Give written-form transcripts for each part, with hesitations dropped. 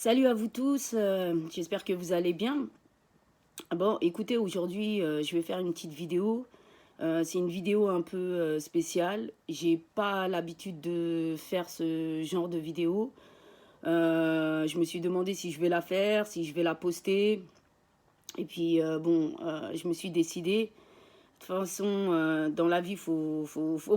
Salut à vous tous, j'espère que vous allez bien. Bon, écoutez, aujourd'hui, je vais faire une petite vidéo. C'est une vidéo un peu spéciale. J'ai pas l'habitude de faire ce genre de vidéo. Je me suis demandé si je vais la faire, si je vais la poster. Et puis, bon, je me suis décidée. De toute façon, dans la vie, faut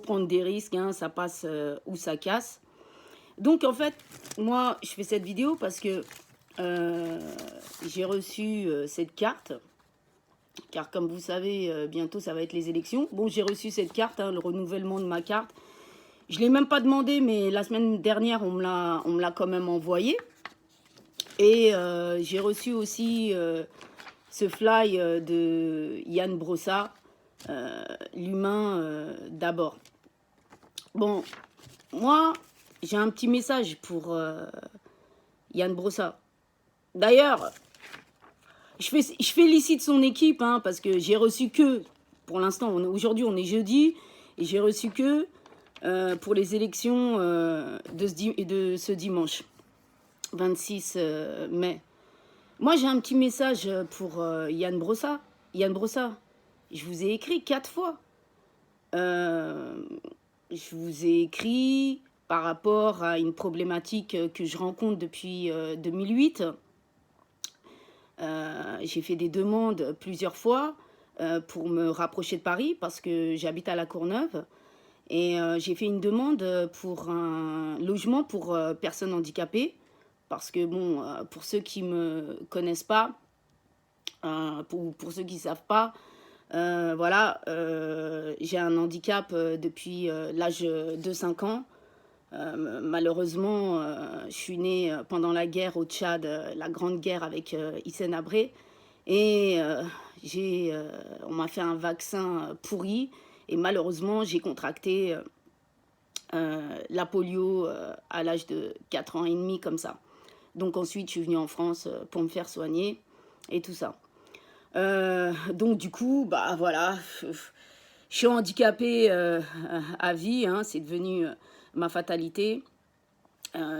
prendre des risques, hein, ça passe ou ça casse. Donc en fait, moi, je fais cette vidéo parce que euh, j'ai reçu cette carte, car comme vous savez, bientôt ça va être les élections. Bon, j'ai reçu cette carte, hein, le renouvellement de ma carte. Je ne l'ai même pas demandé, mais la semaine dernière, on me l'a quand même envoyé. Et j'ai reçu aussi ce fly de Yann Brossa, l'humain d'abord. Bon, moi, j'ai un petit message pour Yann Brossa. D'ailleurs, je félicite son équipe, hein, parce que j'ai reçu que, pour l'instant, aujourd'hui on est jeudi, et j'ai reçu que pour les élections de ce dimanche, 26 mai. Moi j'ai un petit message pour Yann Brossa. Yann Brossa, je vous ai écrit 4 fois. Euh, je vous ai écrit par rapport à une problématique que je rencontre depuis 2008. J'ai fait des demandes plusieurs fois pour me rapprocher de Paris parce que j'habite à La Courneuve. Et j'ai fait une demande pour un logement pour personnes handicapées. Parce que, bon, pour ceux qui ne me connaissent pas, pour ceux qui ne savent pas, voilà, j'ai un handicap depuis l'âge de 5 ans. Malheureusement, je suis née pendant la guerre au Tchad, la grande guerre avec Hissène Habré. Et on m'a fait un vaccin pourri. Et malheureusement, j'ai contracté la polio à l'âge de 4 ans et demi, comme ça. Donc ensuite, je suis venue en France pour me faire soigner et tout ça. Donc du coup, bah voilà, je suis handicapée à vie, hein, c'est devenu ma fatalité.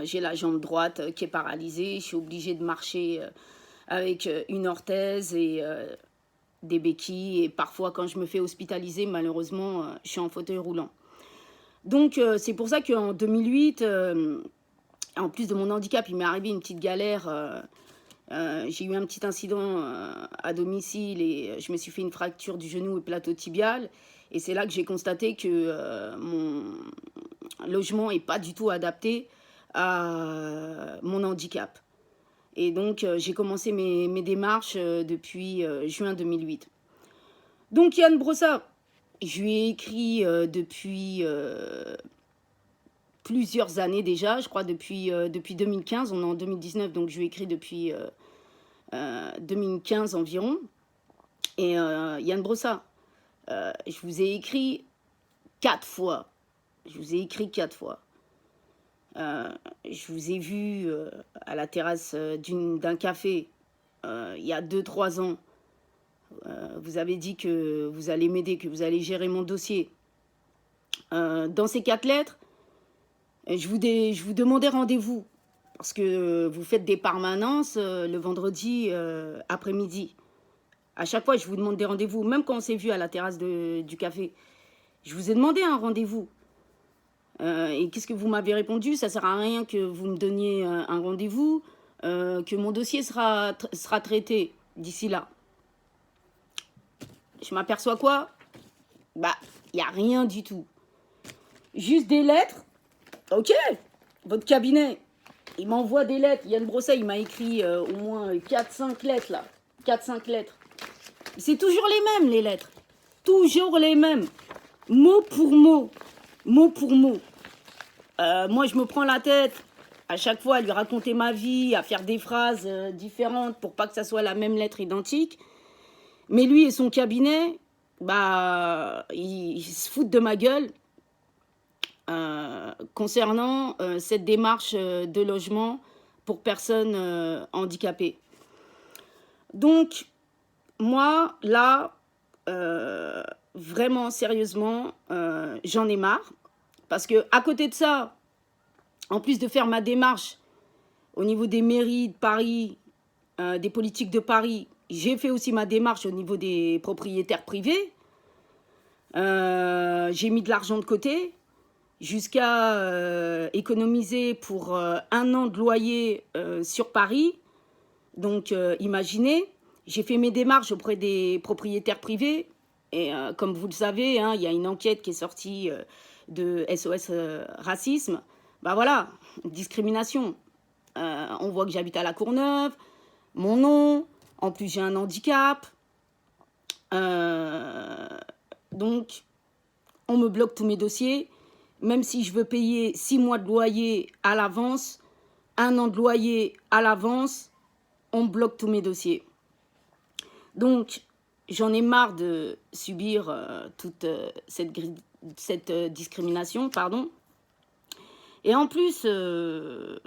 J'ai la jambe droite qui est paralysée, je suis obligée de marcher avec une orthèse et des béquilles. Et parfois, quand je me fais hospitaliser, malheureusement, je suis en fauteuil roulant. Donc, c'est pour ça qu'en 2008, en plus de mon handicap, il m'est arrivé une petite galère. J'ai eu un petit incident à domicile et je me suis fait une fracture du genou et plateau tibial. Et c'est là que j'ai constaté que mon logement n'est pas du tout adapté à mon handicap. Et donc, j'ai commencé mes démarches depuis juin 2008. Donc, Yann Brossa, je lui ai écrit depuis plusieurs années déjà, je crois depuis 2015, on est en 2019, donc je lui ai écrit depuis 2015 environ. Et Yann Brossa, je vous ai écrit 4 fois. Je vous ai écrit 4 fois. Je vous ai vu à la terrasse d'un café il y a 2 3 ans. Vous avez dit que vous allez m'aider, que vous allez gérer mon dossier. Dans ces 4 lettres, je vous demandais rendez-vous parce que vous faites des permanences le vendredi après-midi. À chaque fois, je vous demande des rendez-vous, même quand on s'est vu à la terrasse du café. Je vous ai demandé un rendez-vous. Et qu'est-ce que vous m'avez répondu? Ça sert à rien que vous me donniez un rendez-vous, que mon dossier sera traité d'ici là. Je m'aperçois quoi? Bah, il n'y a rien du tout. Juste des lettres. Ok, votre cabinet, il m'envoie des lettres. Yann Brossa, il m'a écrit au moins 4 5 lettres là. 4 5 lettres. C'est toujours les mêmes, les lettres. Toujours les mêmes. Mot pour mot. Mot pour mot. Moi, je me prends la tête à chaque fois à lui raconter ma vie, à faire des phrases différentes pour pas que ça soit la même lettre identique. Mais lui et son cabinet, bah, ils se foutent de ma gueule concernant cette démarche de logement pour personnes handicapées. Donc, moi, là, vraiment, sérieusement, j'en ai marre. Parce que à côté de ça, en plus de faire ma démarche au niveau des mairies de Paris, des politiques de Paris. J'ai fait aussi ma démarche au niveau des propriétaires privés. J'ai mis de l'argent de côté jusqu'à économiser pour 1 an de loyer sur Paris. Donc, imaginez, j'ai fait mes démarches auprès des propriétaires privés. Et comme vous le savez, hein, il y a une enquête qui est sortie de SOS Racisme. Bah voilà, discrimination. On voit que j'habite à La Courneuve, mon nom, en plus j'ai un handicap. Donc, on me bloque tous mes dossiers. Même si je veux payer 6 mois de loyer à l'avance, 1 an de loyer à l'avance, on bloque tous mes dossiers. Donc, j'en ai marre de subir toute cette discrimination, pardon. Et en plus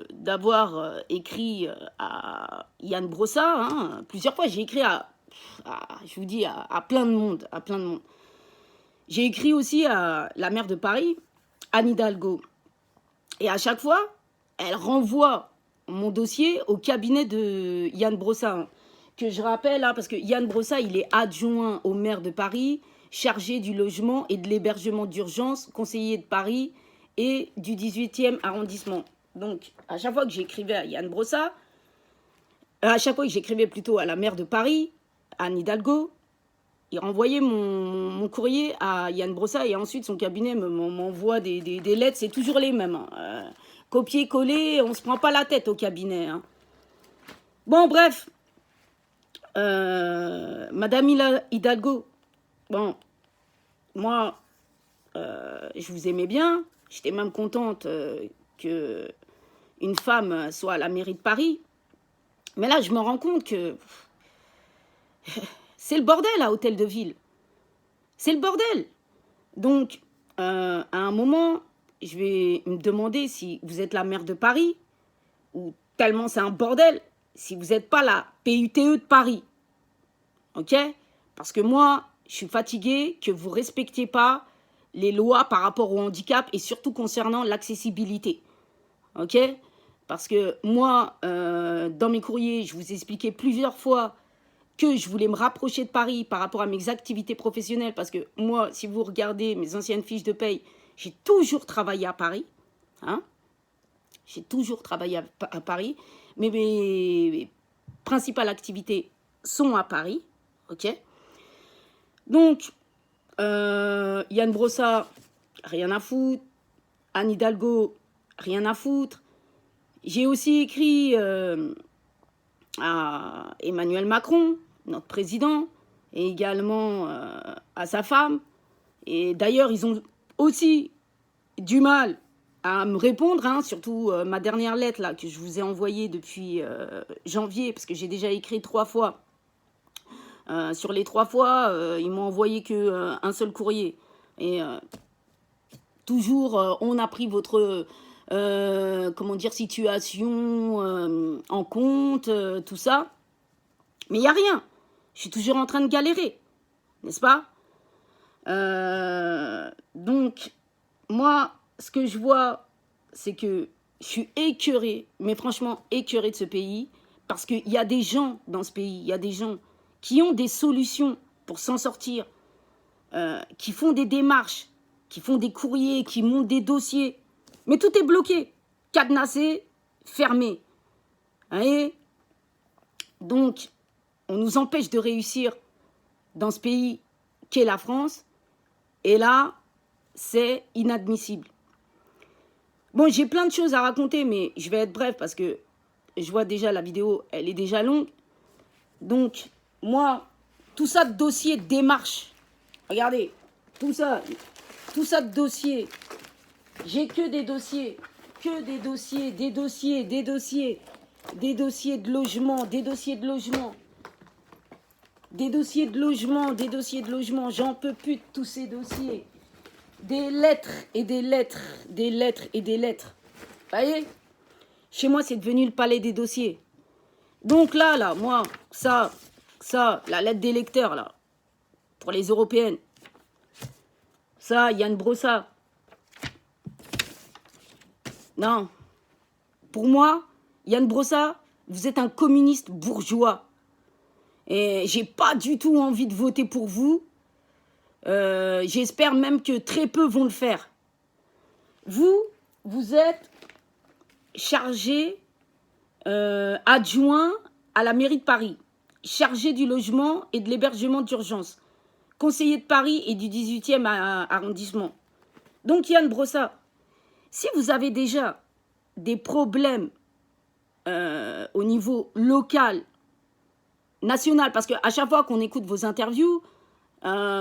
d'avoir écrit à Ian Brossat, hein, plusieurs fois, j'ai écrit je vous dis, à plein de monde, J'ai écrit aussi à la maire de Paris, Anne Hidalgo. Et à chaque fois, elle renvoie mon dossier au cabinet de Ian Brossat, hein, que je rappelle, hein, parce que Ian Brossat, il est adjoint au maire de Paris, chargé du logement et de l'hébergement d'urgence, conseiller de Paris et du 18e arrondissement. Donc, à chaque fois que j'écrivais à Ian Brossat, à chaque fois que j'écrivais plutôt à la maire de Paris, Anne Hidalgo, il renvoyait mon courrier à Ian Brossat et ensuite son cabinet m'envoie des lettres, c'est toujours les mêmes. Hein. Copier-coller, on ne se prend pas la tête au cabinet. Hein. Bon, bref. Madame Hidalgo, bon, moi, je vous aimais bien. J'étais même contente qu'une femme soit à la mairie de Paris. Mais là, je me rends compte que c'est le bordel à Hôtel de Ville. C'est le bordel. Donc, à un moment, je vais me demander si vous êtes la maire de Paris ou tellement c'est un bordel, si vous n'êtes pas la PUTE de Paris. Ok? Parce que moi, je suis fatiguée que vous ne respectiez pas les lois par rapport au handicap et surtout concernant l'accessibilité. Ok? Parce que moi, dans mes courriers, je vous ai expliqué plusieurs fois que je voulais me rapprocher de Paris par rapport à mes activités professionnelles. Parce que moi, si vous regardez mes anciennes fiches de paye, j'ai toujours travaillé à Paris. Hein? J'ai toujours travaillé à Paris. Mais mes principales activités sont à Paris. Ok? Donc, Ian Brossat, rien à foutre. Anne Hidalgo, rien à foutre. J'ai aussi écrit à Emmanuel Macron, notre président, et également à sa femme. Et d'ailleurs, ils ont aussi du mal à me répondre, hein, surtout ma dernière lettre là, que je vous ai envoyée depuis janvier, parce que j'ai déjà écrit 3 fois. Sur les 3 fois, ils m'ont envoyé qu'un seul courrier. Et toujours, on a pris votre situation en compte, tout ça. Mais il n'y a rien. Je suis toujours en train de galérer, n'est-ce pas? Donc, moi, ce que je vois, c'est que je suis écœurée, mais franchement écœurée de ce pays, parce qu'il y a des gens dans ce pays, il y a des gens qui ont des solutions pour s'en sortir, qui font des démarches, qui font des courriers, qui montent des dossiers. Mais tout est bloqué, cadenassé, fermé. Et donc, on nous empêche de réussir dans ce pays qu'est la France. Et là, c'est inadmissible. Bon, j'ai plein de choses à raconter, mais je vais être bref parce que je vois déjà la vidéo, elle est déjà longue. Donc, moi, tout ça de dossier, de démarche. Regardez, tout ça de dossier. J'ai que des dossiers, des dossiers de logement, des dossiers de logement. J'en peux plus de tous ces dossiers. Des lettres et des lettres. Vous voyez? Chez moi, c'est devenu le palais des dossiers. Donc là, moi, ça, la lettre des lecteurs, là, pour les européennes. Ça, Ian Brossat. Non. Pour moi, Yann Brossa, vous êtes un communiste bourgeois. Et j'ai pas du tout envie de voter pour vous. J'espère même que très peu vont le faire. Vous êtes chargé adjoint à la mairie de Paris, chargé du logement et de l'hébergement d'urgence, conseiller de Paris et du 18e arrondissement. Donc Yann Brossa, si vous avez déjà des problèmes au niveau local, national, parce qu'à chaque fois qu'on écoute vos interviews,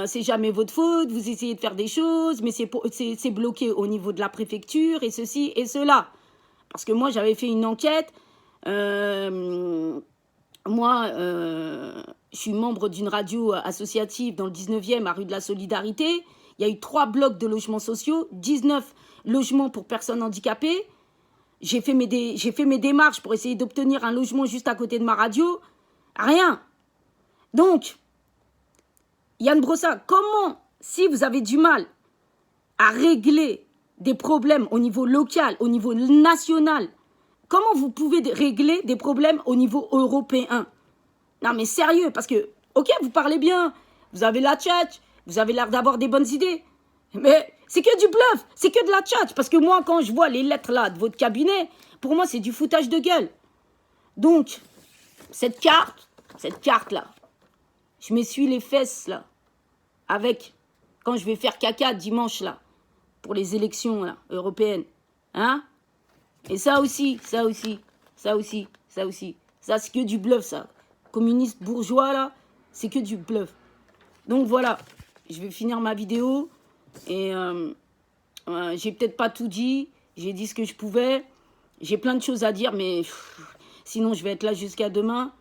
c'est jamais votre faute, vous essayez de faire des choses, mais c'est bloqué au niveau de la préfecture et ceci et cela. Parce que moi, j'avais fait une enquête. Moi, je suis membre d'une radio associative dans le 19e, à rue de la Solidarité. Il y a eu 3 blocs de logements sociaux, 19 logements pour personnes handicapées. J'ai fait mes démarches pour essayer d'obtenir un logement juste à côté de ma radio. Rien. Donc, Yann Brossa, comment, si vous avez du mal à régler des problèmes au niveau local, au niveau national, comment vous pouvez régler des problèmes au niveau européen? Non mais sérieux, parce que, ok, vous parlez bien, vous avez la tchatch, vous avez l'air d'avoir des bonnes idées, mais c'est que du bluff, c'est que de la tchatch, parce que moi, quand je vois les lettres là de votre cabinet, pour moi, c'est du foutage de gueule. Donc, cette carte là, je m'essuie les fesses là, avec, quand je vais faire caca dimanche là, pour les élections là, européennes, hein? Et ça aussi, ça c'est que du bluff ça. Communiste bourgeois là, c'est que du bluff. Donc voilà, je vais finir ma vidéo et j'ai peut-être pas tout dit, j'ai dit ce que je pouvais, j'ai plein de choses à dire mais sinon je vais être là jusqu'à demain.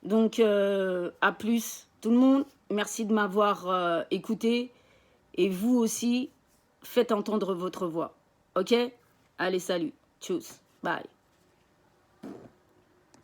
Donc à plus tout le monde, merci de m'avoir écouté et vous aussi, faites entendre votre voix, ok? Allez, salut, tchuss, bye.